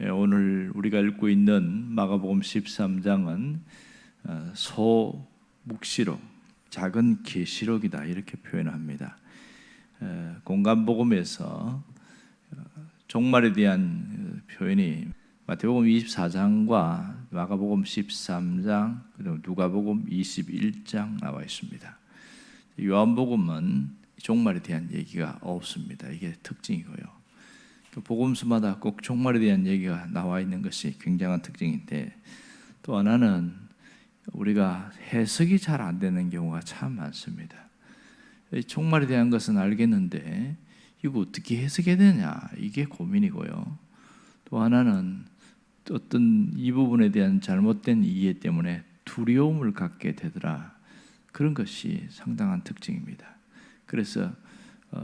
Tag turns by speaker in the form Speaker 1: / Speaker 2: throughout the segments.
Speaker 1: 오늘 우리가 읽고 있는 마가복음 13장은 소묵시록, 작은 계시록이다 이렇게 표현합니다. 공간복음에서 종말에 대한 표현이 마태복음 24장과 마가복음 13장 그리고 누가복음 21장 나와 있습니다. 요한복음은 종말에 대한 얘기가 없습니다. 이게 특징이고요. 복음서마다 꼭 종말에 대한 얘기가 나와 있는 것이 굉장한 특징인데, 또 하나는 우리가 해석이 잘 안 되는 경우가 참 많습니다. 종말에 대한 것은 알겠는데 이거 어떻게 해석해야 되냐, 이게 고민이고요. 또 하나는 어떤 이 부분에 대한 잘못된 이해 때문에 두려움을 갖게 되더라, 그런 것이 상당한 특징입니다. 그래서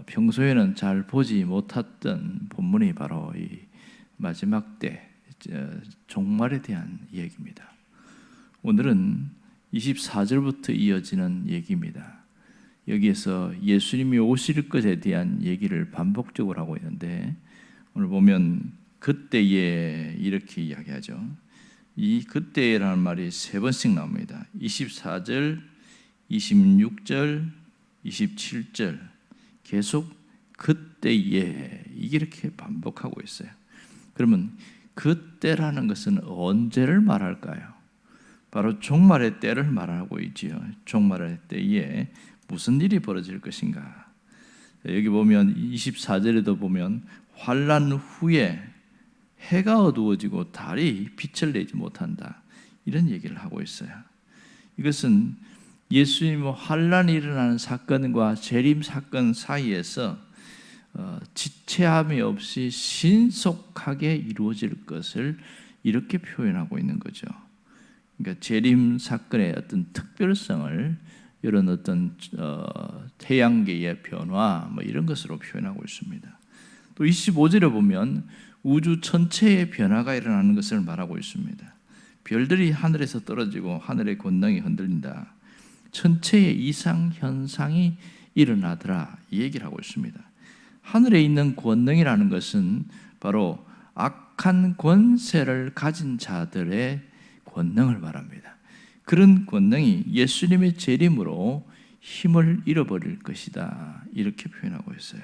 Speaker 1: 평소에는 잘 보지 못했던 본문이 바로 이 마지막 때 종말에 대한 얘기입니다. 오늘은 24절부터 이어지는 얘기입니다. 여기에서 예수님이 오실 것에 대한 얘기를 반복적으로 하고 있는데, 오늘 보면 그때에 이렇게 이야기하죠. 이 그때라는 말이 세 번씩 나옵니다. 24절, 26절, 27절 계속 그때에, 이게 이렇게 반복하고 있어요. 그러면 그때라는 것은 언제를 말할까요? 바로 종말의 때를 말하고 있지요. 종말의 때에 무슨 일이 벌어질 것인가? 여기 보면 24절에도 보면 환난 후에 해가 어두워지고 달이 빛을 내지 못한다, 이런 얘기를 하고 있어요. 이것은 예수님의 환난이 일어나는 사건과 재림 사건 사이에서 지체함이 없이 신속하게 이루어질 것을 이렇게 표현하고 있는 거죠. 그러니까 재림 사건의 어떤 특별성을 이런 어떤 태양계의 변화 이런 것으로 표현하고 있습니다. 또 25절에 보면 우주 전체의 변화가 일어나는 것을 말하고 있습니다. 별들이 하늘에서 떨어지고 하늘의 권능이 흔들린다, 전체의 이상 현상이 일어나더라, 이 얘기를 하고 있습니다. 하늘에 있는 권능이라는 것은 바로 악한 권세를 가진 자들의 권능을 말합니다. 그런 권능이 예수님의 재림으로 힘을 잃어버릴 것이다, 이렇게 표현하고 있어요.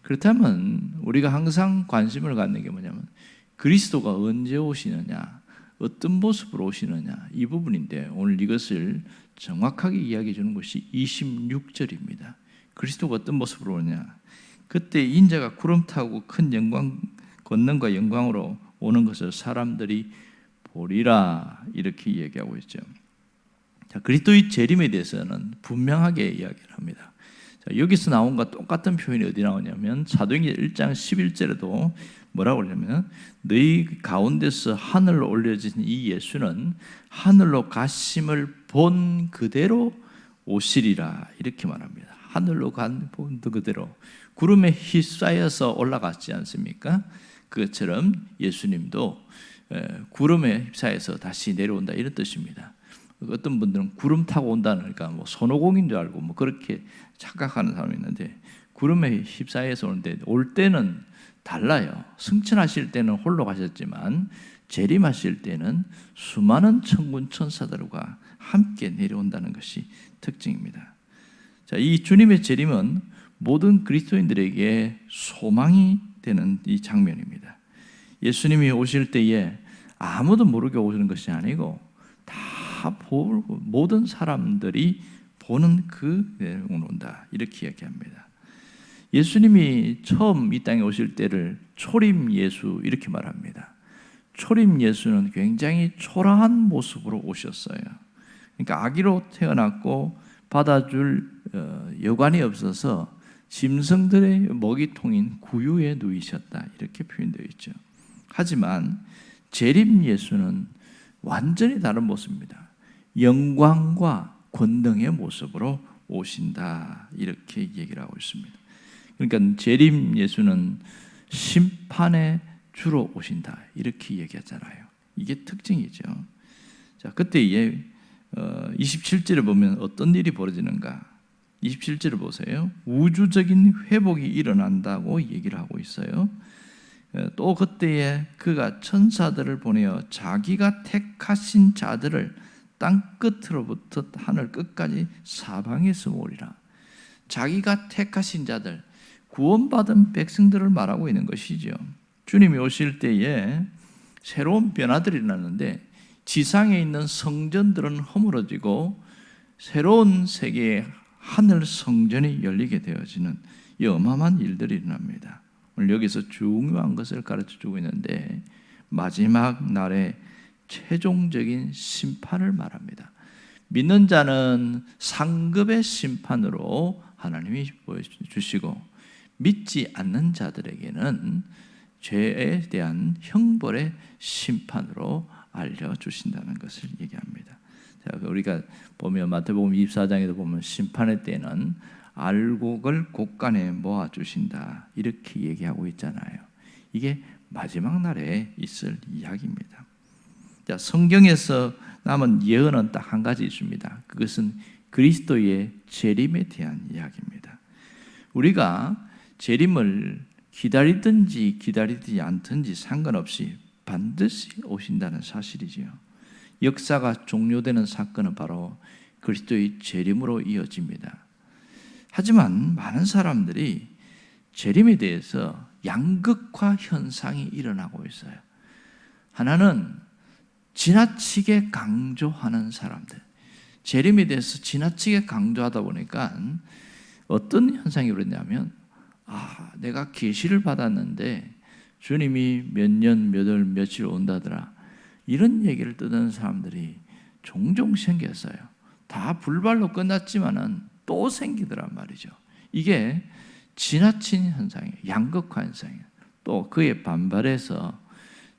Speaker 1: 그렇다면 우리가 항상 관심을 갖는 게 뭐냐면 그리스도가 언제 오시느냐, 어떤 모습으로 오시느냐, 이 부분인데, 오늘 이것을 정확하게 이야기해 주는 것이 26절입니다. 그리스도가 어떤 모습으로 오느냐, 그때 인자가 구름 타고 큰 영광, 권능과 영광으로 오는 것을 사람들이 보리라, 이렇게 얘기하고 있죠. 자, 그리스도의 재림에 대해서는 분명하게 이야기를 합니다. 자, 여기서 나온 것과 똑같은 표현이 어디 나오냐면 사도행전 1장 11절에도 뭐라고 하냐면 너희 가운데서 하늘로 올려진 이 예수는 하늘로 가심을 본 그대로 오시리라, 이렇게 말합니다. 하늘로 간 본 그대로 구름에 휩싸여서 올라갔지 않습니까? 그것처럼 예수님도 구름에 휩싸여서 다시 내려온다, 이런 뜻입니다. 어떤 분들은 구름 타고 온다니까 손오공인 줄 알고 그렇게 착각하는 사람이 있는데, 구름에 휩싸여서 오는데 올 때는 달라요. 승천하실 때는 홀로 가셨지만 재림하실 때는 수많은 천군 천사들과 함께 내려온다는 것이 특징입니다. 자, 이 주님의 재림은 모든 그리스도인들에게 소망이 되는 이 장면입니다. 예수님이 오실 때에 아무도 모르게 오시는 것이 아니고 다 보고 모든 사람들이 보는 그 내용으로 온다, 이렇게 이야기합니다. 예수님이 처음 이 땅에 오실 때를 초림 예수, 이렇게 말합니다. 초림 예수는 굉장히 초라한 모습으로 오셨어요. 그러니까 아기로 태어났고 받아줄 여관이 없어서 짐승들의 먹이통인 구유에 누이셨다, 이렇게 표현되어 있죠. 하지만 재림 예수는 완전히 다른 모습입니다. 영광과 권능의 모습으로 오신다, 이렇게 얘기를 하고 있습니다. 그러니까 재림 예수는 심판의 주로 오신다, 이렇게 얘기하잖아요. 이게 특징이죠. 자, 그때에 27절에 보면 어떤 일이 벌어지는가? 27절을 보세요. 우주적인 회복이 일어난다고 얘기를 하고 있어요. 또 그때에 그가 천사들을 보내어 자기가 택하신 자들을 땅 끝으로부터 하늘 끝까지 사방에서 모으리라. 자기가 택하신 자들, 구원받은 백성들을 말하고 있는 것이죠. 주님이 오실 때에 새로운 변화들이 일어나는데 지상에 있는 성전들은 허물어지고 새로운 세계의 하늘 성전이 열리게 되어지는 이 어마어마한 일들이 일어납니다. 오늘 여기서 중요한 것을 가르쳐주고 있는데 마지막 날에 최종적인 심판을 말합니다. 믿는 자는 상급의 심판으로 하나님이 보여주시고 믿지 않는 자들에게는 죄에 대한 형벌의 심판으로 알려주신다는 것을 얘기합니다. 자, 우리가 보면 마태복음 24장에도 보면 심판의 때는 알곡을 곳간에 모아주신다 이렇게 얘기하고 있잖아요. 이게 마지막 날에 있을 이야기입니다. 자, 성경에서 남은 예언은 딱 한 가지 있습니다. 그것은 그리스도의 재림에 대한 이야기입니다. 우리가 재림을 기다리든지 기다리지 않든지 상관없이 반드시 오신다는 사실이지요. 역사가 종료되는 사건은 바로 그리스도의 재림으로 이어집니다. 하지만 많은 사람들이 재림에 대해서 양극화 현상이 일어나고 있어요. 하나는 지나치게 강조하는 사람들, 재림에 대해서 지나치게 강조하다 보니까 어떤 현상이 그러냐면 내가 계시를 받았는데 주님이 몇 년, 몇 월, 며칠 온다더라 이런 얘기를 듣는 사람들이 종종 생겼어요. 다 불발로 끝났지만은 또 생기더란 말이죠. 이게 지나친 현상이에요. 양극화 현상이에요. 또 그에 반발해서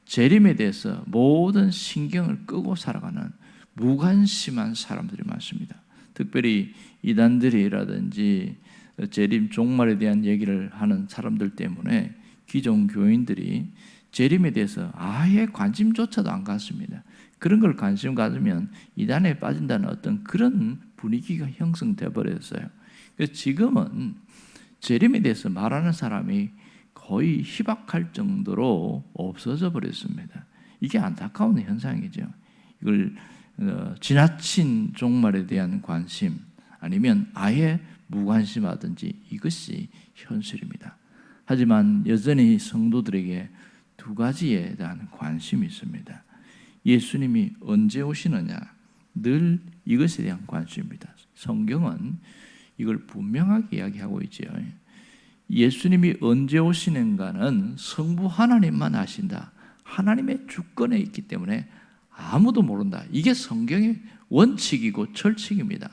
Speaker 1: 재림에 대해서 모든 신경을 끄고 살아가는 무관심한 사람들이 많습니다. 특별히 이단들이라든지 재림 종말에 대한 얘기를 하는 사람들 때문에 기존 교인들이 재림에 대해서 아예 관심조차도 안 갖습니다. 그런 걸 관심 가지면 이단에 빠진다는 어떤 그런 분위기가 형성돼 버렸어요. 그래서 지금은 재림에 대해서 말하는 사람이 거의 희박할 정도로 없어져 버렸습니다. 이게 안타까운 현상이죠. 이걸 지나친 종말에 대한 관심 아니면 아예 무관심하든지 이것이 현실입니다. 하지만 여전히 성도들에게 두 가지에 대한 관심이 있습니다. 예수님이 언제 오시느냐, 늘 이것에 대한 관심입니다. 성경은 이걸 분명하게 이야기하고 있죠. 예수님이 언제 오시는가는 성부 하나님만 아신다. 하나님의 주권에 있기 때문에 아무도 모른다. 이게 성경의 원칙이고 철칙입니다.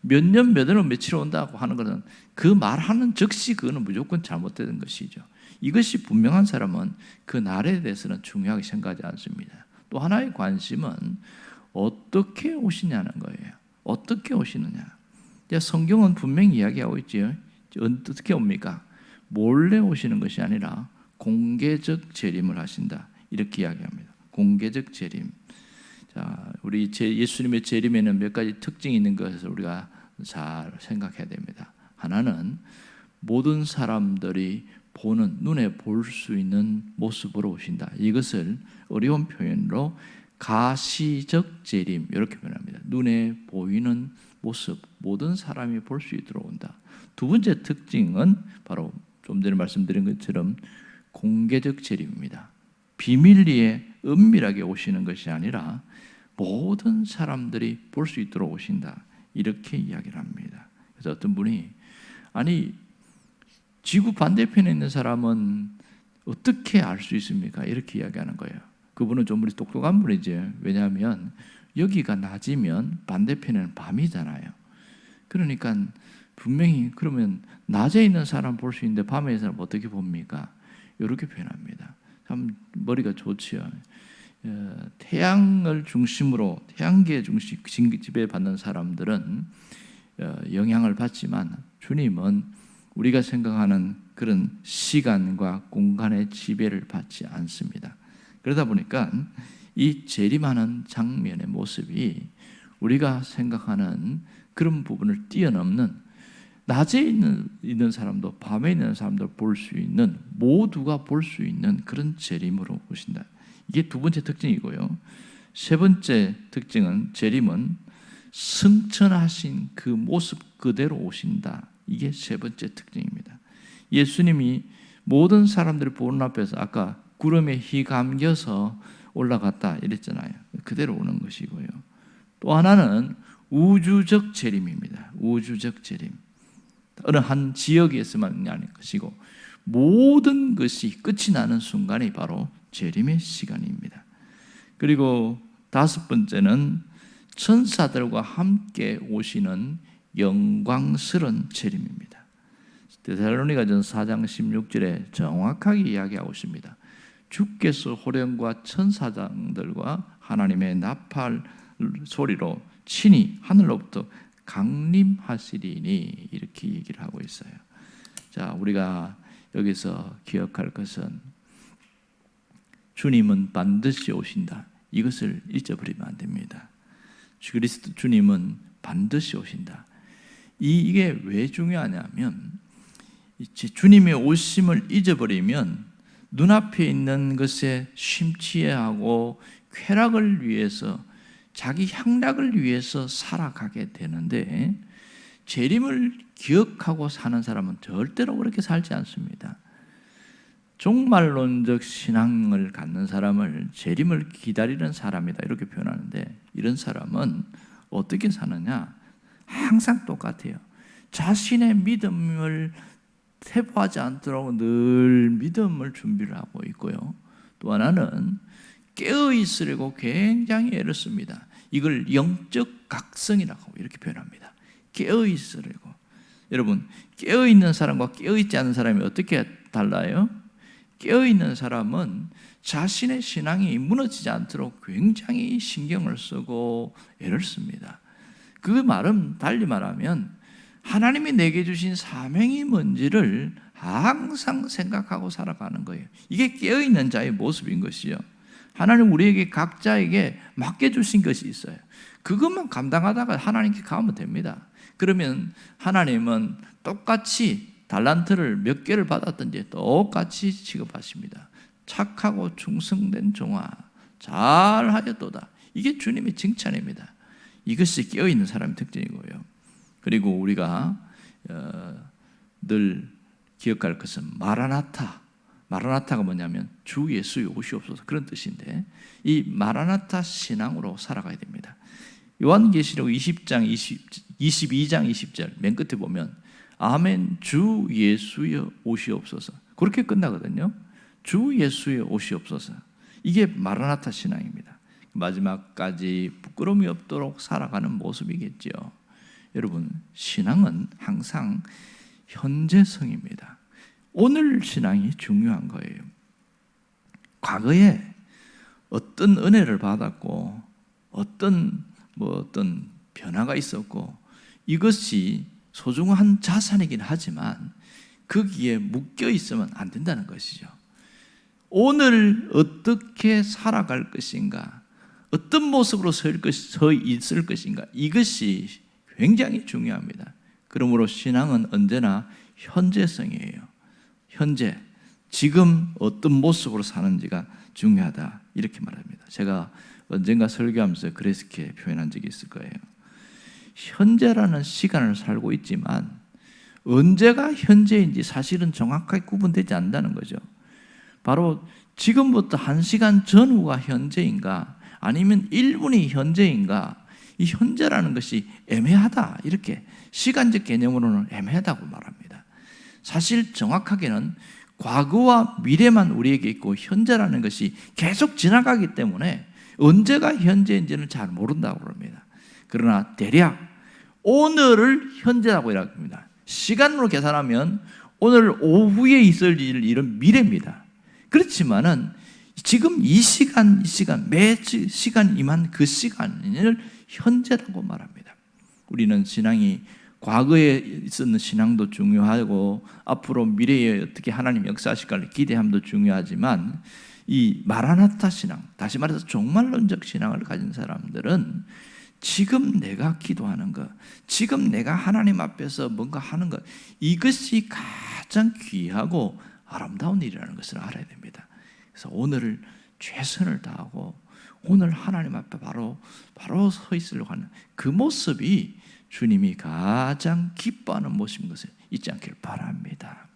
Speaker 1: 몇 년, 몇 월, 며칠 온다고 하는 것은 그 말하는 즉시 그거는 무조건 잘못된 것이죠. 이것이 분명한 사람은 그 날에 대해서는 중요하게 생각하지 않습니다. 또 하나의 관심은 어떻게 오시냐는 거예요. 어떻게 오시느냐. 성경은 분명히 이야기하고 있지요. 어떻게 옵니까? 몰래 오시는 것이 아니라 공개적 재림을 하신다. 이렇게 이야기합니다. 공개적 재림. 자, 우리 예수님의 재림에는 몇 가지 특징이 있는 것을 우리가 잘 생각해야 됩니다. 하나는 모든 사람들이 보는, 눈에 볼 수 있는 모습으로 오신다. 이것을 어려운 표현으로 가시적 재림 이렇게 표현합니다. 눈에 보이는 모습, 모든 사람이 볼 수 있도록 온다. 두 번째 특징은 바로 좀 전에 말씀드린 것처럼 공개적 재림입니다. 비밀리에 은밀하게 오시는 것이 아니라 모든 사람들이 볼 수 있도록 오신다. 이렇게 이야기를 합니다. 그래서 어떤 분이 지구 반대편에 있는 사람은 어떻게 알 수 있습니까? 이렇게 이야기하는 거예요. 그분은 좀 우리 똑똑한 분이죠. 왜냐하면 여기가 낮이면 반대편에는 밤이잖아요. 그러니까 분명히 그러면 낮에 있는 사람 볼 수 있는데 밤에 있는 사람 어떻게 봅니까? 이렇게 표현합니다. 참 머리가 좋지요. 태양을 중심으로 태양계 중심 지배받는 사람들은 영향을 받지만 주님은 우리가 생각하는 그런 시간과 공간의 지배를 받지 않습니다. 그러다 보니까 이 재림하는 장면의 모습이 우리가 생각하는 그런 부분을 뛰어넘는 낮에 있는 사람도 밤에 있는 사람도 볼 수 있는, 모두가 볼 수 있는 그런 재림으로 오신다. 이게 두 번째 특징이고요. 세 번째 특징은 재림은 승천하신 그 모습 그대로 오신다. 이게 세 번째 특징입니다. 예수님이 모든 사람들을 보는 앞에서 아까 구름에 휘감겨서 올라갔다 이랬잖아요. 그대로 오는 것이고요. 또 하나는 우주적 재림입니다. 우주적 재림. 어느 한 지역에서만이 아닌 것이고 모든 것이 끝이 나는 순간이 바로 재림의 시간입니다. 그리고 다섯 번째는 천사들과 함께 오시는 영광스러운 재림입니다. 데살로니가전서 4장 16절에 정확하게 이야기하고 있습니다. 주께서 호령과 천사장들과 하나님의 나팔 소리로 친히 하늘로부터 강림하시리니 이렇게 얘기를 하고 있어요. 자, 우리가 여기서 기억할 것은 주님은 반드시 오신다. 이것을 잊어버리면 안 됩니다. 그리스도 주님은 반드시 오신다. 이게 왜 중요하냐면 주님의 오심을 잊어버리면 눈앞에 있는 것에 심취해하고 쾌락을 위해서 자기 향락을 위해서 살아가게 되는데 재림을 기억하고 사는 사람은 절대로 그렇게 살지 않습니다. 종말론적 신앙을 갖는 사람을 재림을 기다리는 사람이다 이렇게 표현하는데 이런 사람은 어떻게 사느냐? 항상 똑같아요. 자신의 믿음을 퇴보하지 않도록 늘 믿음을 준비를 하고 있고요. 또 하나는 깨어있으려고 굉장히 애를 씁니다. 이걸 영적 각성이라고 이렇게 표현합니다. 깨어있으려고. 여러분, 깨어있는 사람과 깨어있지 않은 사람이 어떻게 달라요? 깨어있는 사람은 자신의 신앙이 무너지지 않도록 굉장히 신경을 쓰고 애를 씁니다. 그 말은 달리 말하면 하나님이 내게 주신 사명이 뭔지를 항상 생각하고 살아가는 거예요. 이게 깨어있는 자의 모습인 것이요. 하나님 우리에게 각자에게 맡겨주신 것이 있어요. 그것만 감당하다가 하나님께 가면 됩니다. 그러면 하나님은 똑같이 달란트를 몇 개를 받았든지 똑같이 취급하십니다. 착하고 충성된 종아 잘하였도다. 이게 주님의 칭찬입니다. 이것이 깨어있는 사람의 특징이고요. 그리고 우리가 늘 기억할 것은 마라나타. 마라나타가 뭐냐면 주 예수의 오시옵소서 그런 뜻인데 이 마라나타 신앙으로 살아가야 됩니다. 요한계시록 22장 20절 맨 끝에 보면 아멘 주 예수여 오시옵소서 그렇게 끝나거든요. 주 예수여 오시옵소서. 이게 마라나타 신앙입니다. 마지막까지 부끄러움이 없도록 살아가는 모습이겠죠. 여러분, 신앙은 항상 현재성입니다. 오늘 신앙이 중요한 거예요. 과거에 어떤 은혜를 받았고 어떤 변화가 있었고 이것이 소중한 자산이긴 하지만 거기에 묶여 있으면 안 된다는 것이죠. 오늘 어떻게 살아갈 것인가, 어떤 모습으로 서 있을 것인가, 이것이 굉장히 중요합니다. 그러므로 신앙은 언제나 현재성이에요. 현재, 지금 어떤 모습으로 사는지가 중요하다 이렇게 말합니다. 제가 언젠가 설교하면서 그렇게 표현한 적이 있을 거예요. 현재라는 시간을 살고 있지만 언제가 현재인지 사실은 정확하게 구분되지 않는다는 거죠. 바로 지금부터 1시간 전후가 현재인가 아니면 1분이 현재인가, 이 현재라는 것이 애매하다 이렇게 시간적 개념으로는 애매하다고 말합니다. 사실 정확하게는 과거와 미래만 우리에게 있고 현재라는 것이 계속 지나가기 때문에 언제가 현재인지는 잘 모른다고 합니다. 그러나 대략 오늘을 현재라고 이야기합니다. 시간으로 계산하면 오늘 오후에 있을 일은 미래입니다. 그렇지만은 지금 이 시간 매 시간 임한 그 시간을 현재라고 말합니다. 우리는 신앙이 과거에 있었는 신앙도 중요하고 앞으로 미래에 어떻게 하나님 역사하실까를 기대함도 중요하지만 이 마라나타 신앙, 다시 말해서 종말론적 신앙을 가진 사람들은 지금 내가 기도하는 것, 지금 내가 하나님 앞에서 뭔가 하는 것, 이것이 가장 귀하고 아름다운 일이라는 것을 알아야 됩니다. 그래서 오늘을 최선을 다하고 오늘 하나님 앞에 바로 서 있으려고 하는 그 모습이 주님이 가장 기뻐하는 모습인 것을 잊지 않기를 바랍니다.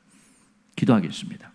Speaker 1: 기도하겠습니다.